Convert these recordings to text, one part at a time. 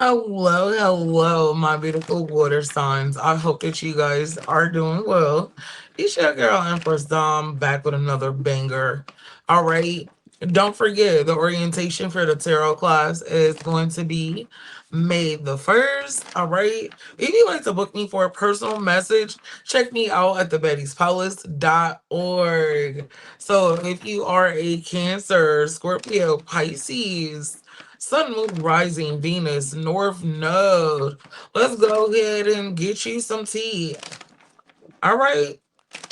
Hello, my beautiful water signs. I hope that you guys are doing well. It's your girl Empress Dom back with another banger. All right. Don't forget the orientation for the tarot class is going to be May the 1st. All right. If you'd like to book me for a personal message, check me out at thebettyspalace.org. So if you are a Cancer, Scorpio, Pisces, Sun, Moon, Rising, Venus, North Node. Let's go ahead and get you some tea. All right,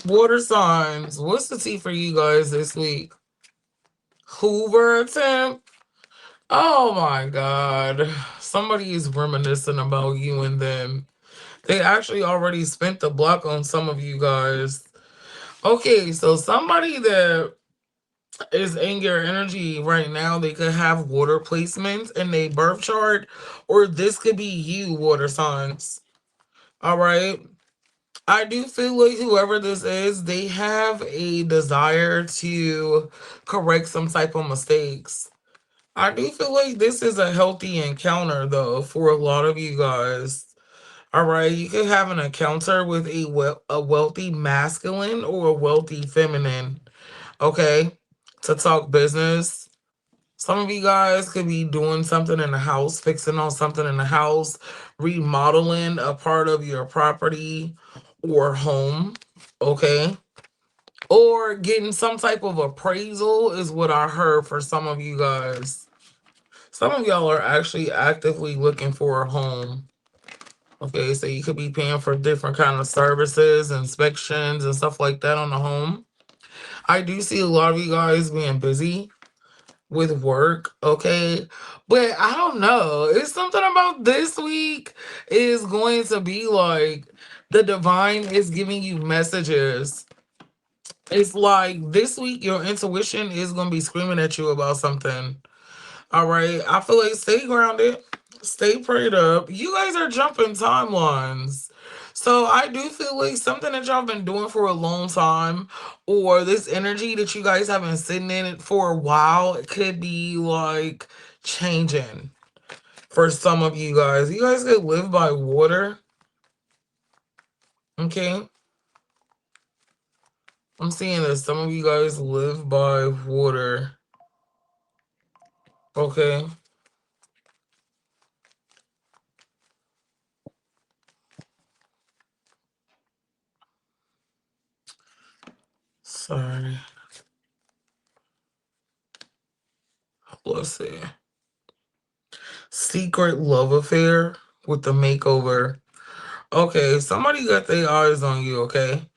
water signs. What's the tea for you guys this week? Hoover attempt. Oh my God. Somebody is reminiscing about you and them. They actually already spent the block on some of you guys. Okay, so somebody that is in your energy right now, they could have water placements in their birth chart, or this could be you, water signs. All right. I do feel like whoever this is, they have a desire to correct some type of mistakes. I do feel like this is a healthy encounter, though, for a lot of you guys. All right, you could have an encounter with a wealthy masculine or a wealthy feminine. Okay, to talk business. Some of you guys could be doing something in the house, fixing on something in the house, remodeling a part of your property or home, okay? Or getting some type of appraisal is what I heard for some of you guys. Some of y'all are actually actively looking for a home. Okay, so you could be paying for different kind of services, inspections, and stuff like that on the home. I do see a lot of you guys being busy with work, okay? But I don't know. It's something about this week is going to be like the divine is giving you messages. It's like this week your intuition is going to be screaming at you about something. All right. I feel like stay grounded, stay prayed up. You guys are jumping timelines. So I do feel like something that y'all been doing for a long time, or this energy that you guys have been sitting in it for a while, it could be like changing for some of you guys. You guys could live by water. Okay. I'm seeing that some of you guys live by water. Okay. Sorry. Let's see. Secret love affair with the makeover. Okay, somebody got their eyes on you, okay?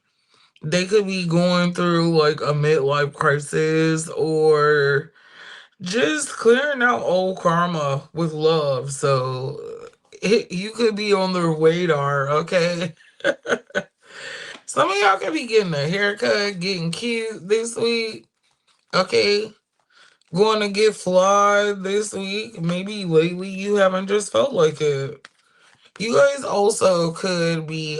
They could be going through like a midlife crisis or just clearing out old karma with love. So you could be on their radar, okay? Some of y'all could be getting a haircut, getting cute this week, okay? Going to get fly this week. Maybe lately you haven't just felt like it. You guys also could be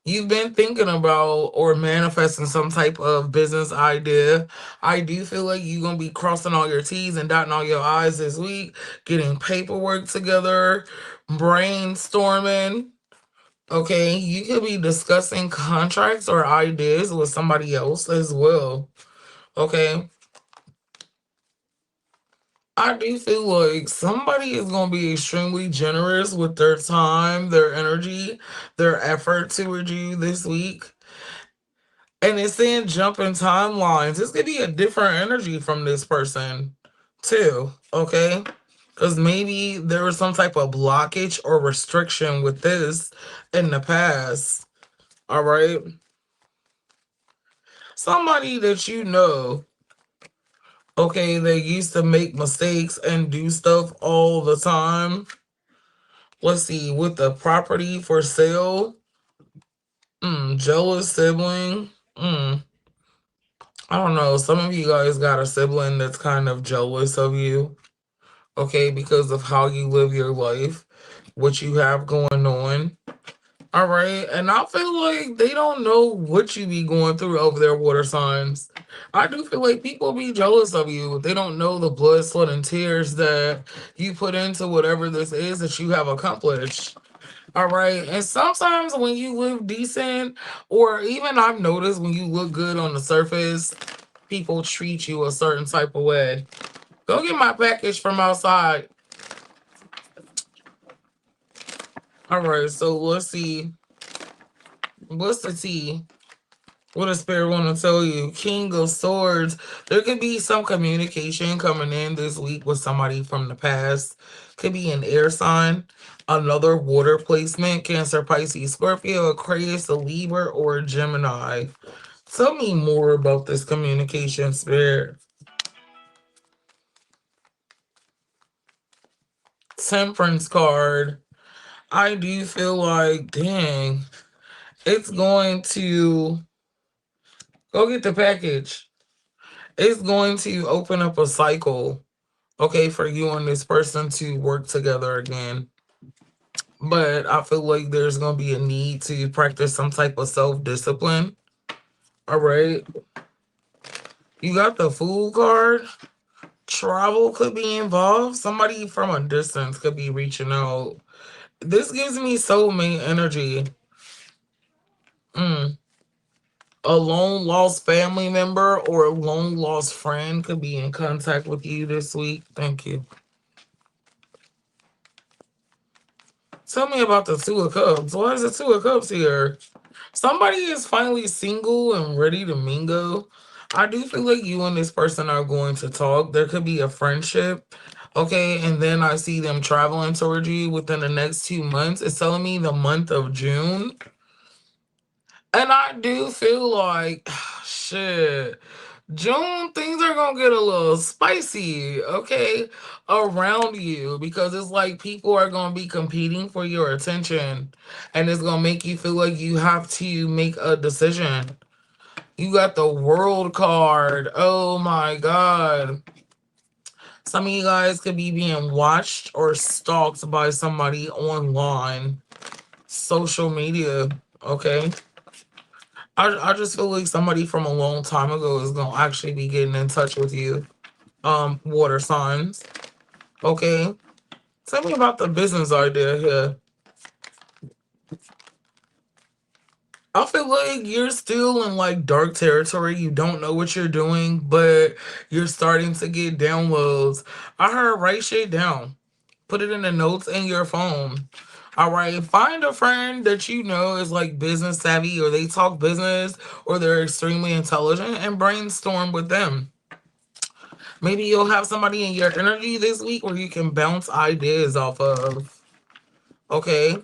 you've been thinking about or manifesting some type of business idea. I do feel like you're gonna be crossing all your T's and dotting all your I's this week, getting paperwork together, brainstorming. Okay, you could be discussing contracts or ideas with somebody else as well. Okay. I do feel like somebody is going to be extremely generous with their time, their energy, their effort towards you this week. And it's saying jumping timelines. This could be a different energy from this person, too. Okay. Because maybe there was some type of blockage or restriction with this in the past. All right. Somebody that you know, okay, they used to make mistakes and do stuff all the time. Let's see, with the property for sale. Jealous sibling. I don't know. Some of you guys got a sibling that's kind of jealous of you, okay, because of how you live your life, what you have going on. All right. And I feel like they don't know what you be going through over there, water signs. I do feel like people be jealous of you. They don't know the blood, sweat, and tears that you put into whatever this is that you have accomplished. All right. And sometimes when you live decent, or even I've noticed when you look good on the surface, people treat you a certain type of way. Go get my package from outside. All right. So let's see. What's the tea? What does Spirit want to tell you? King of Swords. There could be some communication coming in this week with somebody from the past. Could be an air sign, another water placement, Cancer, Pisces, Scorpio, Aquarius, a Libra, or a Gemini. Tell me more about this communication, Spirit. Temperance card. I do feel like, dang, it's going to go get the package. It's going to open up a cycle, okay, for you and this person to work together again. But I feel like there's going to be a need to practice some type of self discipline. All right. You got the Fool card. Travel could be involved. Somebody from a distance could be reaching out. This gives me soulmate energy. Mm. A long lost family member or a long lost friend could be in contact with you this week. Thank you. Tell me about the Two of Cups. Why is the Two of Cups here? Somebody is finally single and ready to mingle. I do feel like you and this person are going to talk. There could be a friendship. Okay, and then I see them traveling towards you within the next 2 months. It's telling me the month of June. And I do feel like, shit, June, things are gonna get a little spicy, okay, around you because it's like people are gonna be competing for your attention and it's gonna make you feel like you have to make a decision. You got the world card. Oh my god. Some of you guys could be being watched or stalked by somebody online, social media, okay? I just feel like somebody from a long time ago is gonna actually be getting in touch with you. Water signs. Okay. Tell me about the business idea here. I feel like you're still in like dark territory. You don't know what you're doing, but you're starting to get downloads. I heard write shit down. Put it in the notes in your phone. All right. Find a friend that you know is like business savvy or they talk business or they're extremely intelligent and brainstorm with them. Maybe you'll have somebody in your energy this week where you can bounce ideas off of. Okay.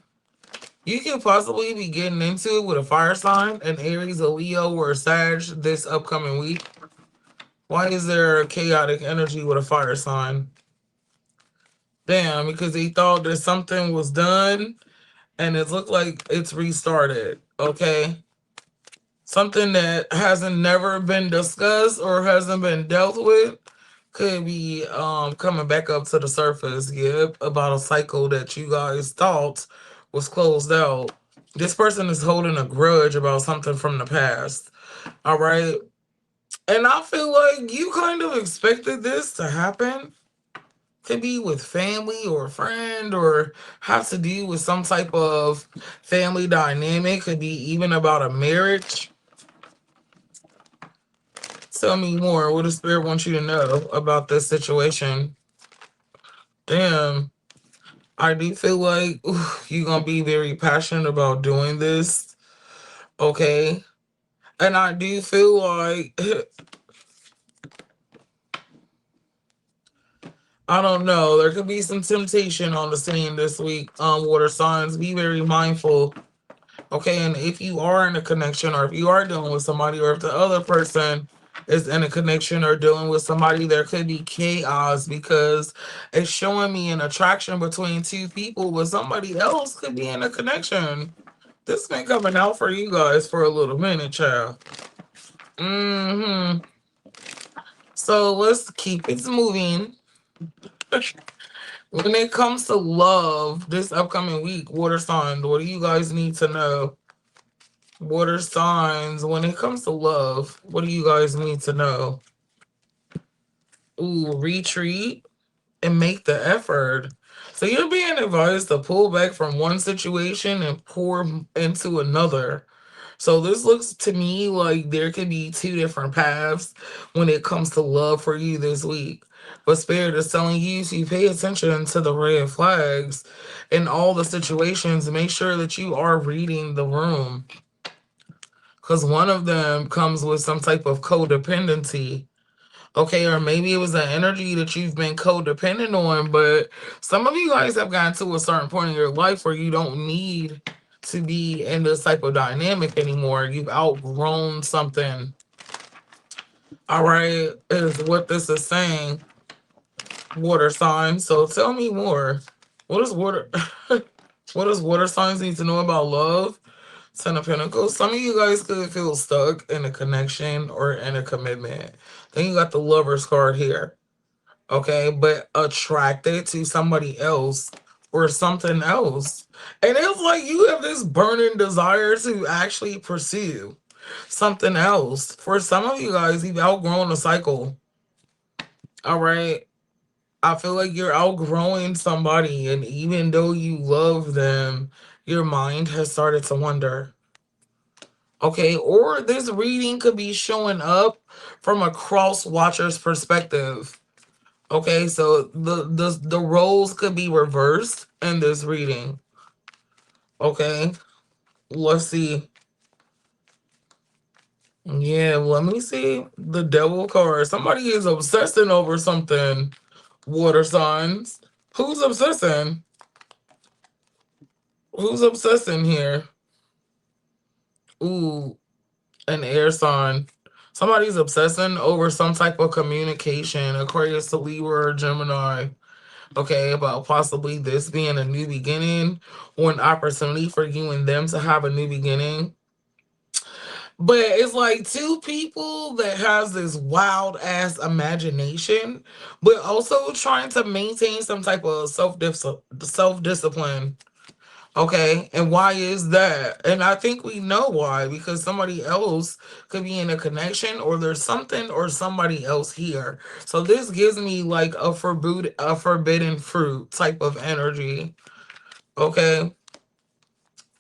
You could possibly be getting into it with a fire sign, an Aries, a Leo, or a Sag this upcoming week. Why is there a chaotic energy with a fire sign? Damn, because they thought that something was done and it looked like it's restarted. Okay. Something that hasn't never been discussed or hasn't been dealt with could be coming back up to the surface. Yep, about a cycle that you guys thought was closed out. This person is holding a grudge about something from the past. All right. And I feel like you kind of expected this to happen. Could be with family or a friend or have to do with some type of family dynamic. Could be even about a marriage. Tell me more. What does Spirit want you to know about this situation? Damn. I do feel like you're going to be very passionate about doing this. Okay. And I do feel like I don't know. There could be some temptation on the scene this week. Water signs, be very mindful. Okay, and if you are in a connection, or if you are dealing with somebody, or if the other person is in a connection or dealing with somebody, there could be chaos because it's showing me an attraction between two people, but somebody else could be in a connection. This been coming out for you guys for a little minute, child. So let's keep it moving. When it comes to love this upcoming week, water signs, what do you guys need to know? Water signs, when it comes to love, what do you guys need to know? Ooh, retreat and make the effort. So you're being advised to pull back from one situation and pour into another. So this looks to me like there could be two different paths when it comes to love for you this week. But Spirit is telling you to pay attention to the red flags in all the situations. Make sure that you are reading the room. Because one of them comes with some type of codependency. Okay, or maybe it was an energy that you've been codependent on, but some of you guys have gotten to a certain point in your life where you don't need to be in this type of dynamic anymore. You've outgrown something. All right, is what this is saying. Water signs. So tell me more. What is water? What does water signs need to know about love? Ten of Pentacles. Some of you guys could feel stuck in a connection or in a commitment. Then you got the Lover's card here. Okay, but attracted to somebody else or something else. And it's like you have this burning desire to actually pursue something else. For some of you guys, you've outgrown a cycle. All right. I feel like you're outgrowing somebody, and even though you love them, your mind has started to wonder. Okay, or this reading could be showing up from a cross watcher's perspective. Okay, so the roles could be reversed in this reading. Okay, let's see. Yeah, let me see the devil card. Somebody is obsessing over something. Water signs. Who's obsessing? Who's obsessing here? Ooh, an air sign. Somebody's obsessing over some type of communication. Aquarius to Libra or Gemini. Okay, about possibly this being a new beginning or an opportunity for you and them to have a new beginning. But it's like two people that has this wild ass imagination, but also trying to maintain some type of self discipline. Okay, and why is that? And I think we know why, because somebody else could be in a connection, or there's something or somebody else here. So this gives me like a forbidden fruit type of energy. Okay,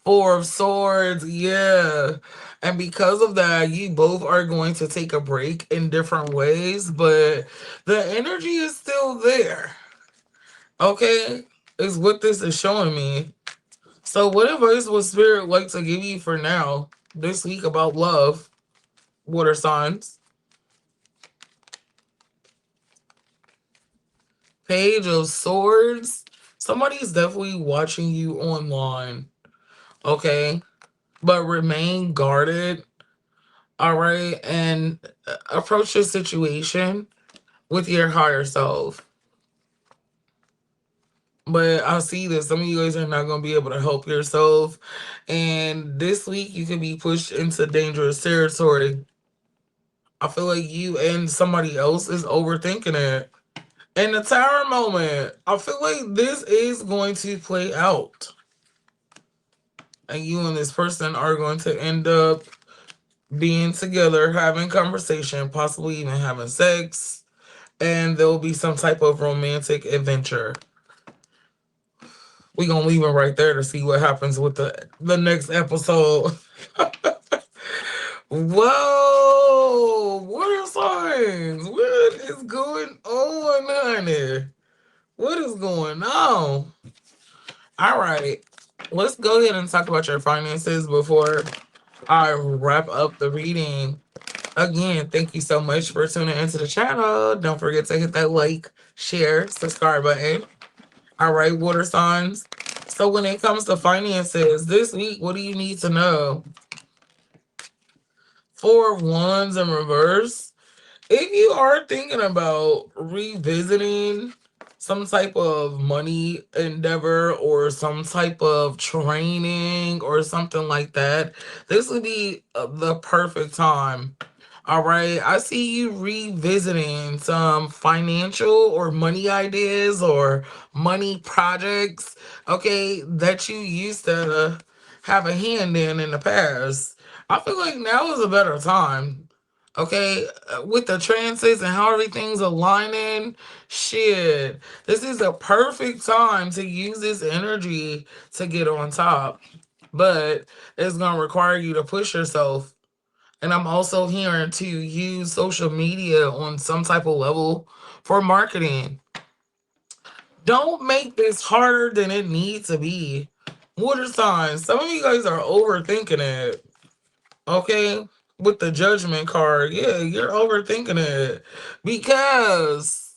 Four of Swords, yeah. And because of that, you both are going to take a break in different ways, but the energy is still there. Okay, is what this is showing me. So, what advice would Spirit like to give you for now this week about love, water signs? Page of Swords. Somebody's definitely watching you online, okay? But remain guarded, all right? And approach the situation with your higher self. But I see that some of you guys are not going to be able to help yourself. And this week, you could be pushed into dangerous territory. I feel like you and somebody else is overthinking it. And the tower moment, I feel like this is going to play out. And you and this person are going to end up being together, having conversation, possibly even having sex. And there'll be some type of romantic adventure. We're going to leave it right there to see what happens with the next episode. Whoa! Water signs! What is going on, honey? What is going on? All right. Let's go ahead and talk about your finances before I wrap up the reading. Again, thank you so much for tuning into the channel. Don't forget to hit that like, share, subscribe button. All right, water signs. So when it comes to finances, this week, what do you need to know? Four of Wands in reverse. If you are thinking about revisiting some type of money endeavor or some type of training or something like that, this would be the perfect time. All right. I see you revisiting some financial or money ideas or money projects, okay, that you used to have a hand in the past. I feel like now is a better time. Okay, with the transits and how everything's aligning, shit, this is a perfect time to use this energy to get on top. But it's gonna require you to push yourself, and I'm also hearing to use social media on some type of level for marketing. Don't make this harder than it needs to be. Water signs, some of you guys are overthinking it. Okay? With the judgment card, yeah, you're overthinking it because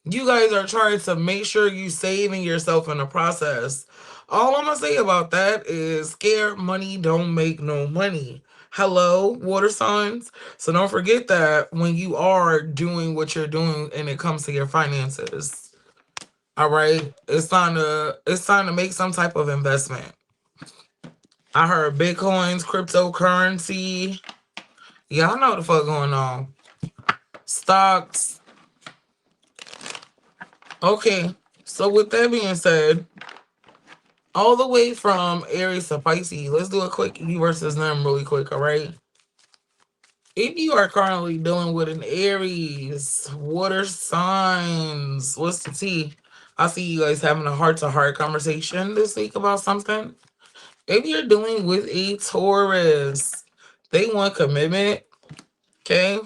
you guys are trying to make sure you saving yourself in the process. All I'm gonna say about that is scared money don't make no money. Hello, water signs. So don't forget that when you are doing what you're doing and it comes to your finances. All right. It's time to make some type of investment. I heard Bitcoins, cryptocurrency. Y'all know what the fuck going on. Stocks. Okay. So with that being said, all the way from Aries to Pisces. Let's do a quick you versus them really quick, all right? If you are currently dealing with an Aries, water signs, what's the T? I see you guys having a heart to heart conversation this week about something. If you're dealing with a Taurus, they want commitment, okay?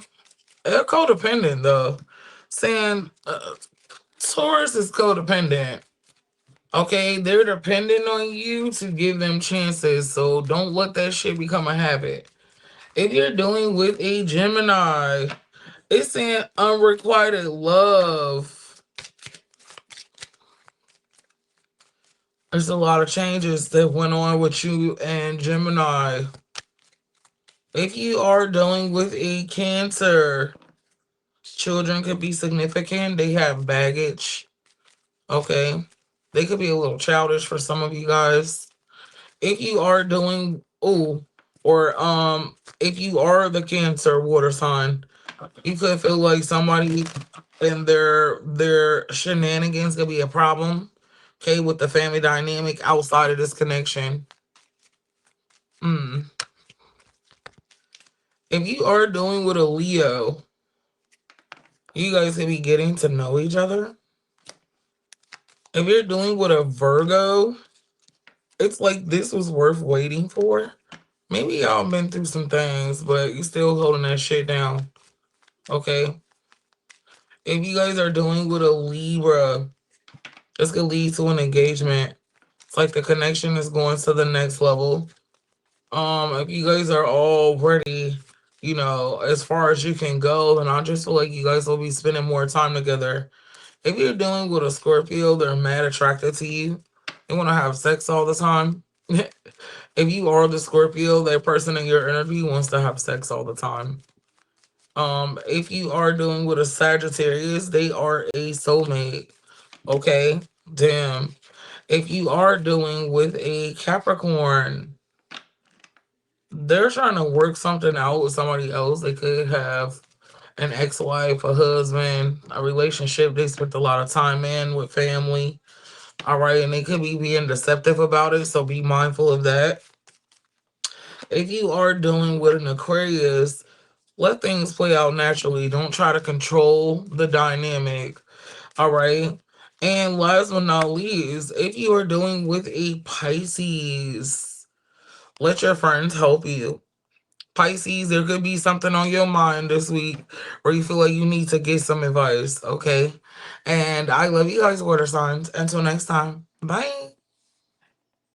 They're codependent though. Saying Taurus is codependent. Okay, they're dependent on you to give them chances, so don't let that shit become a habit. If you're dealing with a Gemini, it's saying unrequited love. There's a lot of changes that went on with you and Gemini. If you are dealing with a Cancer, children could be significant. They have baggage. Okay. They could be a little childish for some of you guys. If you are doing or if you are the Cancer water sign, you could feel like somebody and their shenanigans could be a problem, okay, with the family dynamic outside of this connection. mm. If you are dealing with a Leo, you guys could be getting to know each other. If you're dealing with a Virgo, it's like this was worth waiting for. Maybe y'all been through some things, but you still holding that shit down. Okay. If you guys are dealing with a Libra, this could lead to an engagement. It's like the connection is going to the next level. If you guys are already, as far as you can go, then I just feel like you guys will be spending more time together. If you're dealing with a Scorpio, they're mad attracted to you. They want to have sex all the time. If you are the Scorpio, that person in your energy wants to have sex all the time. If you are dealing with a Sagittarius, they are a soulmate. Okay, damn. If you are dealing with a Capricorn, they're trying to work something out with somebody else. They could have an ex-wife, a husband, a relationship they spent a lot of time in with family. All right, and they could be being deceptive about it, so be mindful of that. If you are dealing with an Aquarius, let things play out naturally. Don't try to control the dynamic. All right. And last but not least, if you are dealing with a Pisces, let your friends help you. Pisces, there could be something on your mind this week where you feel like you need to get some advice, okay? And I love you guys, water signs. Until next time, bye.